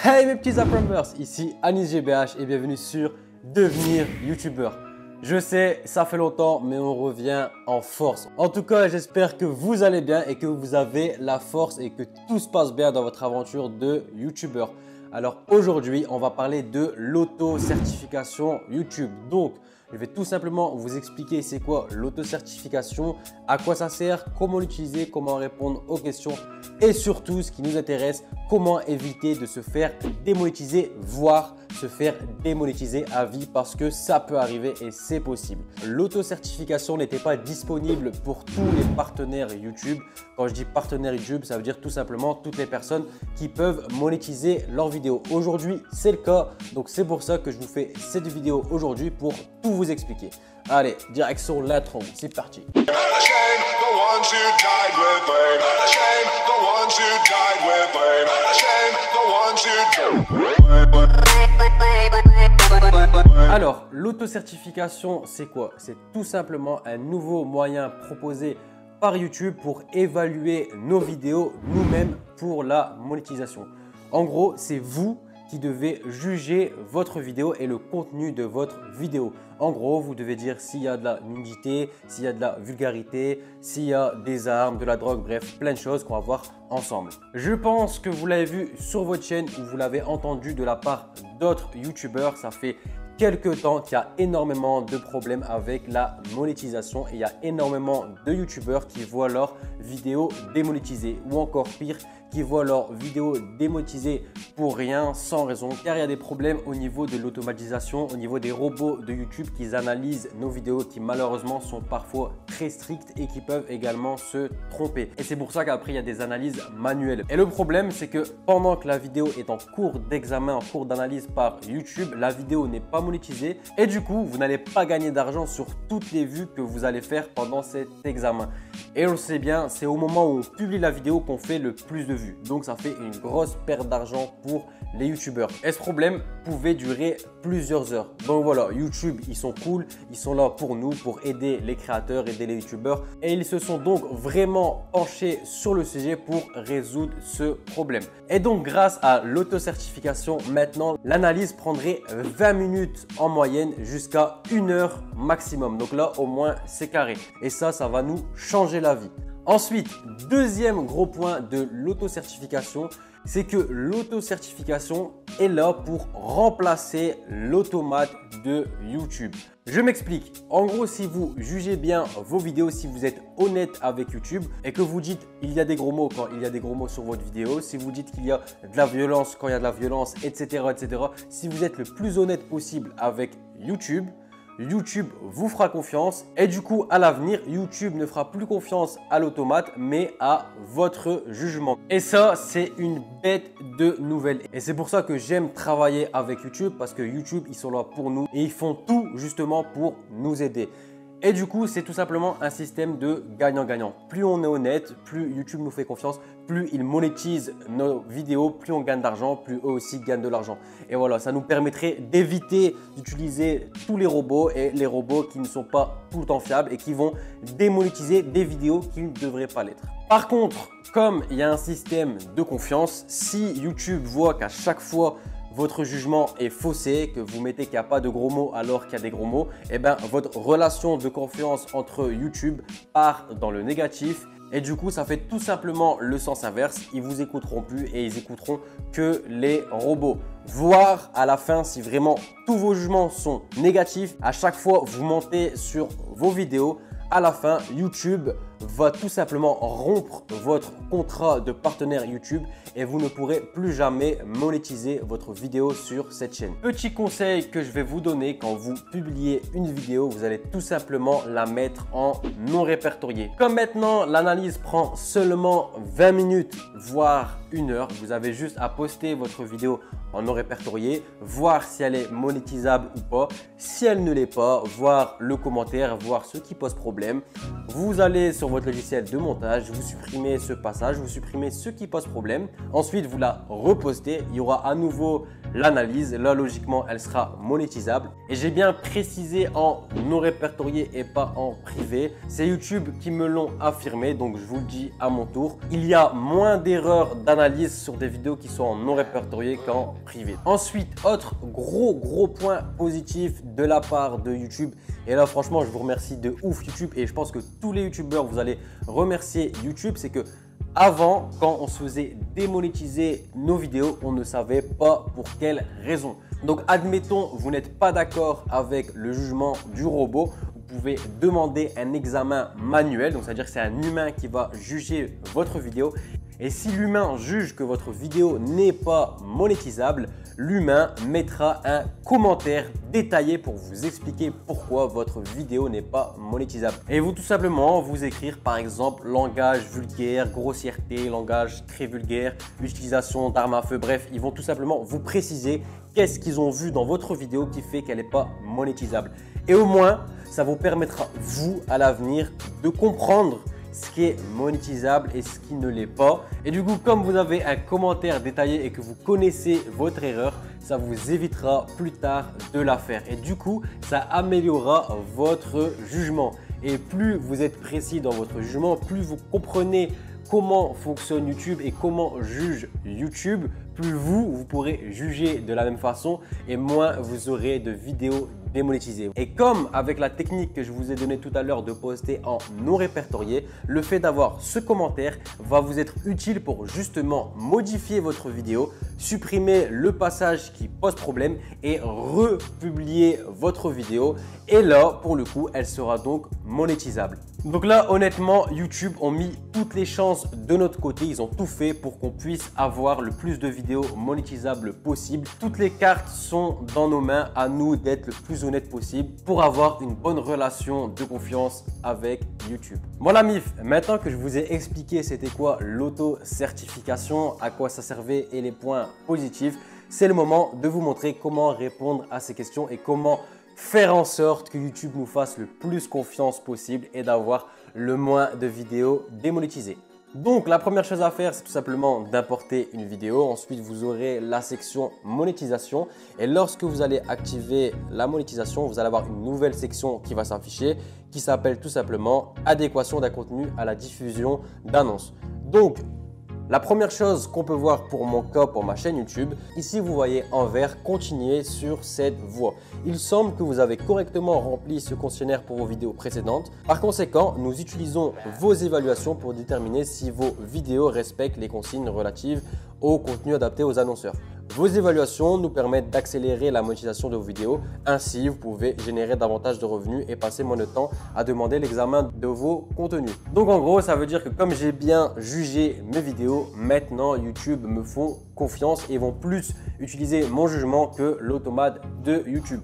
Hey mes petits Appreneurs, ici Anis GBH et bienvenue sur Devenir YouTubeur. Je sais, ça fait longtemps, mais on revient en force. En tout cas, j'espère que vous allez bien et que vous avez la force et que tout se passe bien dans votre aventure de YouTubeur. Alors aujourd'hui, on va parler de l'auto-certification YouTube. Donc, je vais tout simplement vous expliquer c'est quoi l'auto-certification, à quoi ça sert, comment l'utiliser, comment répondre aux questions et surtout, ce qui nous intéresse, comment éviter de se faire démonétiser, voire se faire démonétiser à vie parce que ça peut arriver et c'est possible. L'auto-certification n'était pas disponible pour tous les partenaires YouTube. Quand je dis partenaires YouTube, ça veut dire tout simplement toutes les personnes qui peuvent monétiser leurs vidéos. Aujourd'hui, c'est le cas. Donc, c'est pour ça que je vous fais cette vidéo aujourd'hui pour tout vous expliquer. Allez, direction l'intro, c'est parti. Alors, l'auto-certification, c'est quoi? C'est tout simplement un nouveau moyen proposé par YouTube pour évaluer nos vidéos nous-mêmes pour la monétisation. En gros, c'est vous qui devez juger votre vidéo et le contenu de votre vidéo. En gros, vous devez dire s'il y a de la nudité, s'il y a de la vulgarité, s'il y a des armes, de la drogue, bref, plein de choses qu'on va voir ensemble. Je pense que vous l'avez vu sur votre chaîne ou vous l'avez entendu de la part d'autres YouTubeurs. Ça fait quelques temps qu'il y a énormément de problèmes avec la monétisation et il y a énormément de YouTubeurs qui voient leurs vidéos démonétisées ou encore pire, qui voient leurs vidéos démonétisées pour rien, sans raison, car il y a des problèmes au niveau de l'automatisation, au niveau des robots de YouTube qui analysent nos vidéos qui malheureusement sont parfois très strictes et qui peuvent également se tromper. Et c'est pour ça qu'après il y a des analyses manuelles. Et le problème c'est que pendant que la vidéo est en cours d'examen, en cours d'analyse par YouTube, la vidéo n'est pas monétisée et du coup vous n'allez pas gagner d'argent sur toutes les vues que vous allez faire pendant cet examen. Et on le sait bien, c'est au moment où on publie la vidéo qu'on fait le plus de vues. Donc ça fait une grosse perte d'argent pour les youtubeurs. Et ce problème pouvait durer plusieurs heures. Donc voilà, YouTube, ils sont cool, ils sont là pour nous, pour aider les créateurs, aider les youtubeurs. Et ils se sont donc vraiment penchés sur le sujet pour résoudre ce problème. Et donc grâce à l'auto-certification, maintenant l'analyse prendrait 20 minutes en moyenne jusqu'à 1 heure maximum. Donc là au moins c'est carré. Et ça va nous changer la vie. Ensuite, deuxième gros point de l'auto-certification, c'est que l'auto-certification est là pour remplacer l'automate de YouTube. Je m'explique. En gros, si vous jugez bien vos vidéos, si vous êtes honnête avec YouTube et que vous dites il y a des gros mots quand il y a des gros mots sur votre vidéo, si vous dites qu'il y a de la violence quand il y a de la violence, etc., etc., si vous êtes le plus honnête possible avec YouTube, YouTube vous fera confiance et du coup à l'avenir YouTube ne fera plus confiance à l'automate mais à votre jugement. Et ça c'est une bête de nouvelle et c'est pour ça que j'aime travailler avec YouTube parce que YouTube ils sont là pour nous et ils font tout justement pour nous aider. Et du coup, c'est tout simplement un système de gagnant-gagnant. Plus on est honnête, plus YouTube nous fait confiance, plus il monétise nos vidéos, plus on gagne d'argent, plus eux aussi gagnent de l'argent. Et voilà, ça nous permettrait d'éviter d'utiliser tous les robots et les robots qui ne sont pas tout le temps fiables et qui vont démonétiser des vidéos qui ne devraient pas l'être. Par contre, comme il y a un système de confiance, si YouTube voit qu'à chaque fois votre jugement est faussé, que vous mettez qu'il n'y a pas de gros mots alors qu'il y a des gros mots, et bien votre relation de confiance entre YouTube part dans le négatif et du coup ça fait tout simplement le sens inverse. Ils vous écouteront plus et ils écouteront que les robots. Voire à la fin, si vraiment tous vos jugements sont négatifs, à chaque fois vous montez sur vos vidéos, à la fin YouTube va tout simplement rompre votre contrat de partenaire YouTube et vous ne pourrez plus jamais monétiser votre vidéo sur cette chaîne. Petit conseil que je vais vous donner quand vous publiez une vidéo, vous allez tout simplement la mettre en non répertorié. Comme maintenant l'analyse prend seulement 20 minutes voire 1 heure, vous avez juste à poster votre vidéo en non répertorié, voir si elle est monétisable ou pas. Si elle ne l'est pas, voir le commentaire, voir ce qui pose problème. Vous allez sur votre logiciel de montage, vous supprimez ce passage, vous supprimez ce qui pose problème. Ensuite, vous la repostez. Il y aura à nouveau l'analyse. Là, logiquement, elle sera monétisable. Et j'ai bien précisé en non répertorié et pas en privé. C'est YouTube qui me l'ont affirmé, donc je vous le dis à mon tour. Il y a moins d'erreurs d'analyse sur des vidéos qui sont en non répertorié qu'en privé. Ensuite, autre gros point positif de la part de YouTube. Et là, franchement, je vous remercie de ouf YouTube et je pense que tous les YouTubeurs, vous allez remercier YouTube. C'est que avant, quand on se faisait démonétiser nos vidéos, on ne savait pas pour quelle raison. Donc, admettons, vous n'êtes pas d'accord avec le jugement du robot. Vous pouvez demander un examen manuel. Donc, c'est-à-dire que c'est un humain qui va juger votre vidéo. Et si l'humain juge que votre vidéo n'est pas monétisable, l'humain mettra un commentaire détaillé pour vous expliquer pourquoi votre vidéo n'est pas monétisable. Et vous tout simplement vous écrire par exemple langage vulgaire, grossièreté, langage très vulgaire, utilisation d'armes à feu, bref, ils vont tout simplement vous préciser qu'est-ce qu'ils ont vu dans votre vidéo qui fait qu'elle n'est pas monétisable. Et au moins, ça vous permettra vous à l'avenir de comprendre ce qui est monétisable et ce qui ne l'est pas. Et du coup, comme vous avez un commentaire détaillé et que vous connaissez votre erreur, ça vous évitera plus tard de la faire. Et du coup, ça améliorera votre jugement. Et plus vous êtes précis dans votre jugement, plus vous comprenez comment fonctionne YouTube et comment juge YouTube, plus vous pourrez juger de la même façon et moins vous aurez de vidéos démonétisées. Et comme avec la technique que je vous ai donnée tout à l'heure de poster en non répertorié, le fait d'avoir ce commentaire va vous être utile pour justement modifier votre vidéo, supprimer le passage qui pose problème et republier votre vidéo. Et là, pour le coup, elle sera donc monétisable. Donc là, honnêtement, YouTube ont mis toutes les chances de notre côté. Ils ont tout fait pour qu'on puisse avoir le plus de vidéos monétisables possible. Toutes les cartes sont dans nos mains, à nous d'être le plus honnête possible pour avoir une bonne relation de confiance avec YouTube. Voilà MIF, maintenant que je vous ai expliqué c'était quoi l'auto-certification, à quoi ça servait et les points positifs, c'est le moment de vous montrer comment répondre à ces questions et comment faire en sorte que YouTube nous fasse le plus confiance possible et d'avoir le moins de vidéos démonétisées. Donc la première chose à faire, c'est tout simplement d'importer une vidéo. Ensuite, vous aurez la section monétisation et lorsque vous allez activer la monétisation, vous allez avoir une nouvelle section qui va s'afficher qui s'appelle tout simplement adéquation d'un contenu à la diffusion d'annonces. Donc la première chose qu'on peut voir pour mon cas, pour ma chaîne YouTube, ici vous voyez en vert, continuez sur cette voie. Il semble que vous avez correctement rempli ce questionnaire pour vos vidéos précédentes. Par conséquent, nous utilisons vos évaluations pour déterminer si vos vidéos respectent les consignes relatives au contenu adapté aux annonceurs. Vos évaluations nous permettent d'accélérer la monétisation de vos vidéos. Ainsi, vous pouvez générer davantage de revenus et passer moins de temps à demander l'examen de vos contenus. Donc en gros, ça veut dire que comme j'ai bien jugé mes vidéos, maintenant YouTube me font confiance et vont plus utiliser mon jugement que l'automate de YouTube.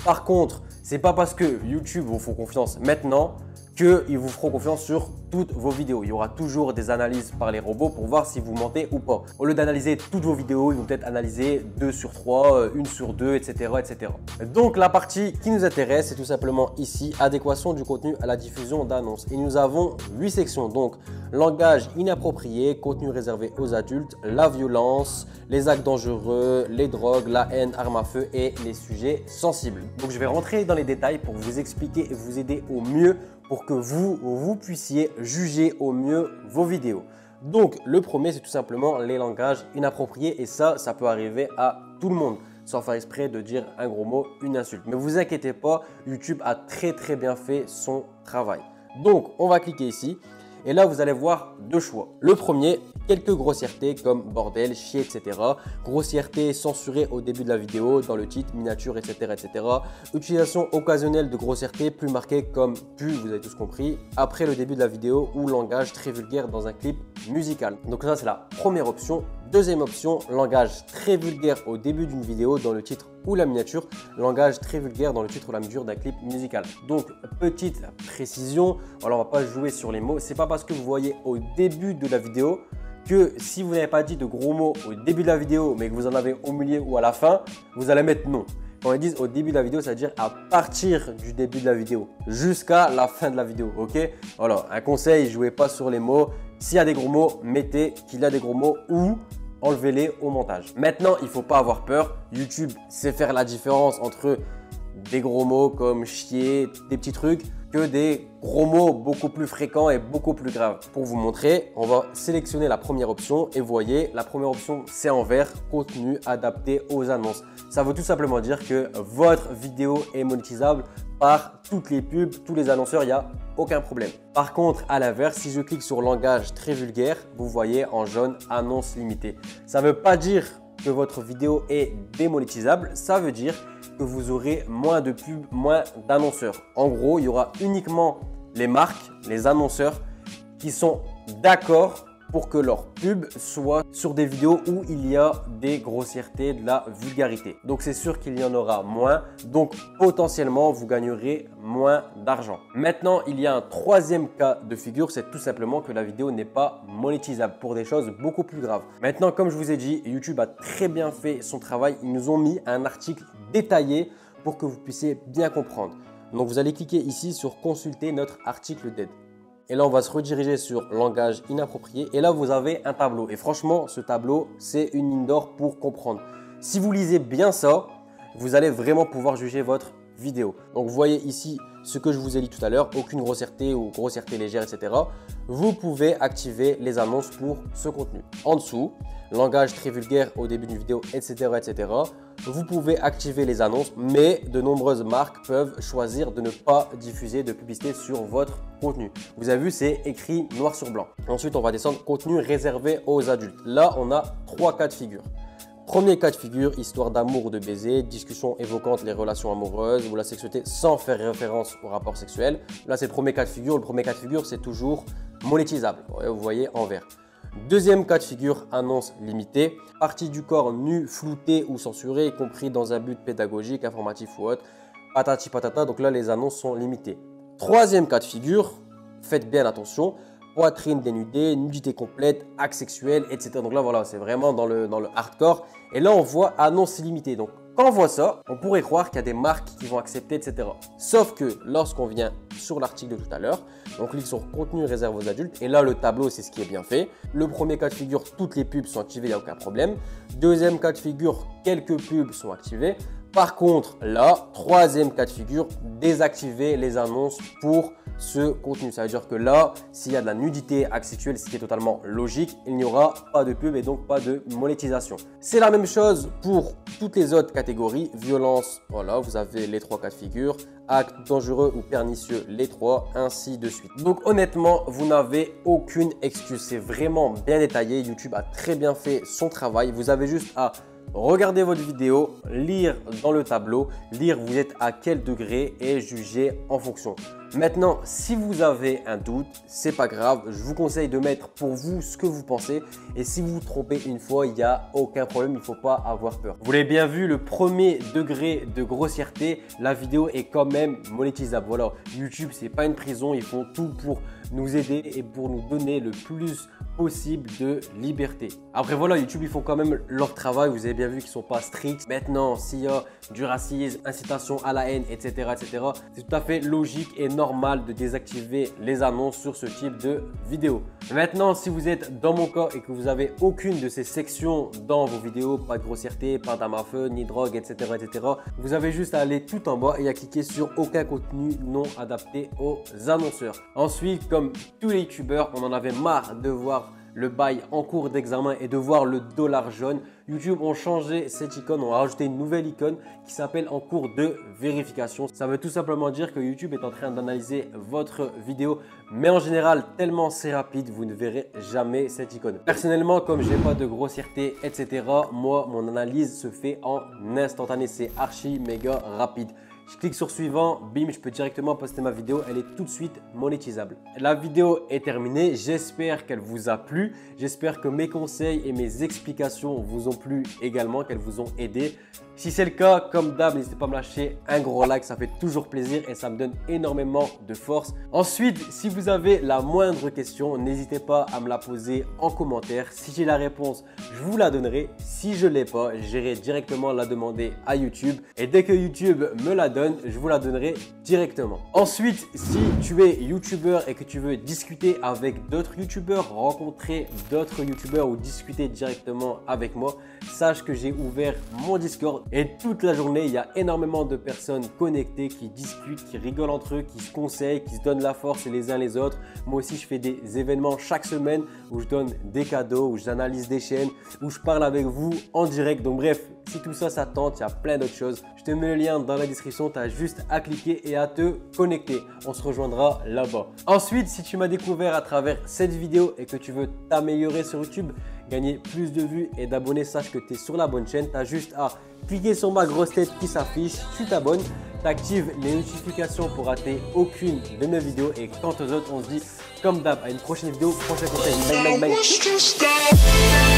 Par contre, c'est pas parce que YouTube vous font confiance maintenant qu'ils vous feront confiance sur toutes vos vidéos. Il y aura toujours des analyses par les robots pour voir si vous mentez ou pas. Au lieu d'analyser toutes vos vidéos, ils vont peut-être analyser 2 sur 3, 1 sur 2, etc., etc. Donc la partie qui nous intéresse, c'est tout simplement ici, adéquation du contenu à la diffusion d'annonces. Et nous avons 8 sections, donc langage inapproprié, contenu réservé aux adultes, la violence, les actes dangereux, les drogues, la haine, armes à feu et les sujets sensibles. Donc je vais rentrer dans les détails pour vous expliquer et vous aider au mieux pour que vous puissiez juger au mieux vos vidéos. Donc, le premier, c'est tout simplement les langages inappropriés et ça peut arriver à tout le monde, sans faire exprès de dire un gros mot, une insulte. Mais vous inquiétez pas, YouTube a très bien fait son travail. Donc, on va cliquer ici et là, vous allez voir 2 choix. Le premier, quelques grossièretés comme bordel, chier, etc. Grossièreté censurée au début de la vidéo, dans le titre, miniature, etc. etc. Utilisation occasionnelle de grossièreté plus marquée comme pu, vous avez tous compris, après le début de la vidéo ou langage très vulgaire dans un clip musical. Donc ça, c'est la première option. Deuxième option, langage très vulgaire au début d'une vidéo dans le titre ou la miniature, langage très vulgaire dans le titre ou la miniature d'un clip musical. Donc, petite précision, alors on va pas jouer sur les mots, c'est pas parce que vous voyez au début de la vidéo que si vous n'avez pas dit de gros mots au début de la vidéo mais que vous en avez au milieu ou à la fin, vous allez mettre non. Quand ils disent au début de la vidéo, ça veut dire à partir du début de la vidéo jusqu'à la fin de la vidéo, ok? Alors, un conseil, jouez pas sur les mots. S'il y a des gros mots, mettez qu'il y a des gros mots ou enlevez-les au montage. Maintenant, il ne faut pas avoir peur. YouTube sait faire la différence entre des gros mots comme chier, des petits trucs, que des gros mots beaucoup plus fréquents et beaucoup plus graves. Pour vous montrer, on va sélectionner la première option et vous voyez, la première option, c'est en vert, contenu adapté aux annonces. Ça veut tout simplement dire que votre vidéo est monétisable par toutes les pubs, tous les annonceurs, il n'y a aucun problème. Par contre, à l'inverse, si je clique sur langage très vulgaire, vous voyez en jaune annonce limitée. Ça ne veut pas dire que votre vidéo est démonétisable, ça veut dire que vous aurez moins de pubs, moins d'annonceurs. En gros, il y aura uniquement les marques, les annonceurs qui sont d'accord pour que leur pub soit sur des vidéos où il y a des grossièretés, de la vulgarité. Donc c'est sûr qu'il y en aura moins, donc potentiellement vous gagnerez moins d'argent. Maintenant, il y a un troisième cas de figure, c'est tout simplement que la vidéo n'est pas monétisable pour des choses beaucoup plus graves. Maintenant, comme je vous ai dit, YouTube a très bien fait son travail. Ils nous ont mis un article détaillé pour que vous puissiez bien comprendre. Donc vous allez cliquer ici sur consulter notre article d'aide. Et là, on va se rediriger sur langage inapproprié. Et là, vous avez un tableau. Et franchement, ce tableau, c'est une mine d'or pour comprendre. Si vous lisez bien ça, vous allez vraiment pouvoir juger votre vidéo. Donc, vous voyez ici ce que je vous ai dit tout à l'heure, aucune grossièreté ou grossièreté légère, etc. Vous pouvez activer les annonces pour ce contenu. En dessous, langage très vulgaire au début d'une vidéo, etc., etc. Vous pouvez activer les annonces, mais de nombreuses marques peuvent choisir de ne pas diffuser de publicité sur votre contenu. Vous avez vu, c'est écrit noir sur blanc. Ensuite, on va descendre contenu réservé aux adultes. Là, on a 3 cas de figure. Premier cas de figure, histoire d'amour ou de baiser, discussion évoquant les relations amoureuses ou la sexualité sans faire référence au rapport sexuel. Là, c'est le premier cas de figure. Le premier cas de figure, c'est toujours monétisable. Vous voyez en vert. Deuxième cas de figure, annonce limitée. Partie du corps nue, floutée ou censurée, y compris dans un but pédagogique, informatif ou autre. Patati patata, donc là, les annonces sont limitées. Troisième cas de figure, faites bien attention. Poitrine dénudée, nudité complète, acte sexuel, etc. Donc là, voilà, c'est vraiment dans le hardcore. Et là, on voit annonce limitée. Donc, quand on voit ça, on pourrait croire qu'il y a des marques qui vont accepter, etc. Sauf que lorsqu'on vient sur l'article de tout à l'heure, on clique sur contenu réservé aux adultes. Et là, le tableau, c'est ce qui est bien fait. Le premier cas de figure, toutes les pubs sont activées, il n'y a aucun problème. Deuxième cas de figure, quelques pubs sont activées. Par contre, là, troisième cas de figure, désactiver les annonces pour ce contenu. Ça veut dire que là, s'il y a de la nudité, acte sexuel, ce qui est totalement logique, il n'y aura pas de pub et donc pas de monétisation. C'est la même chose pour toutes les autres catégories. Violence, voilà, vous avez les 3 cas de figure. Acte dangereux ou pernicieux, les 3, ainsi de suite. Donc honnêtement, vous n'avez aucune excuse. C'est vraiment bien détaillé. YouTube a très bien fait son travail. Vous avez juste à regardez votre vidéo, lire dans le tableau, lire vous êtes à quel degré et juger en fonction. Maintenant, si vous avez un doute, c'est pas grave. Je vous conseille de mettre pour vous ce que vous pensez. Et si vous vous trompez une fois, il n'y a aucun problème. Il ne faut pas avoir peur. Vous l'avez bien vu, le premier degré de grossièreté, la vidéo est quand même monétisable. Voilà, YouTube, c'est pas une prison. Ils font tout pour nous aider et pour nous donner le plus possible de liberté. Après voilà, YouTube, ils font quand même leur travail. Vous avez bien vu qu'ils ne sont pas stricts. Maintenant, s'il y a du racisme, incitation à la haine, etc., c'est tout à fait logique et normal de désactiver les annonces sur ce type de vidéo. Maintenant, si vous êtes dans mon cas et que vous avez aucune de ces sections dans vos vidéos, pas de grossièreté, pas d'armes à feu, ni drogue, etc., vous avez juste à aller tout en bas et à cliquer sur aucun contenu non adapté aux annonceurs. Ensuite, comme tous les youtubeurs, on en avait marre de voir le bail en cours d'examen et de voir le dollar jaune. YouTube ont changé cette icône, ont rajouté une nouvelle icône qui s'appelle en cours de vérification. Ça veut tout simplement dire que YouTube est en train d'analyser votre vidéo, mais en général, tellement c'est rapide, vous ne verrez jamais cette icône. Personnellement, comme j'ai pas de grossièreté, etc., moi, mon analyse se fait en instantané. C'est archi méga rapide. Je clique sur suivant, bim, je peux directement poster ma vidéo, elle est tout de suite monétisable. La vidéo est terminée, j'espère qu'elle vous a plu, j'espère que mes conseils et mes explications vous ont plu également, qu'elles vous ont aidé. Si c'est le cas, comme d'hab, n'hésitez pas à me lâcher un gros like, ça fait toujours plaisir et ça me donne énormément de force. Ensuite, si vous avez la moindre question, n'hésitez pas à me la poser en commentaire. Si j'ai la réponse, je vous la donnerai. Si je ne l'ai pas, j'irai directement la demander à YouTube. Et dès que YouTube me la donne, donne, je vous la donnerai directement. Ensuite, si tu es youtubeur et que tu veux discuter avec d'autres youtubeurs, rencontrer d'autres youtubeurs ou discuter directement avec moi, sache que j'ai ouvert mon Discord et toute la journée, il y a énormément de personnes connectées qui discutent, qui rigolent entre eux, qui se conseillent, qui se donnent la force les uns les autres. Moi aussi, je fais des événements chaque semaine où je donne des cadeaux, où j'analyse des chaînes, où je parle avec vous en direct. Donc bref, si tout ça, ça tente, il y a plein d'autres choses. Je te mets le lien dans la description, tu as juste à cliquer et à te connecter. On se rejoindra là-bas. Ensuite, si tu m'as découvert à travers cette vidéo et que tu veux t'améliorer sur YouTube, gagner plus de vues et d'abonnés, sache que tu es sur la bonne chaîne. Tu as juste à cliquer sur ma grosse tête qui s'affiche, tu t'abonnes, tu actives les notifications pour rater aucune de mes vidéos. Et quant aux autres, on se dit comme d'hab à une prochaine vidéo, prochain conseil. Bye bye bye.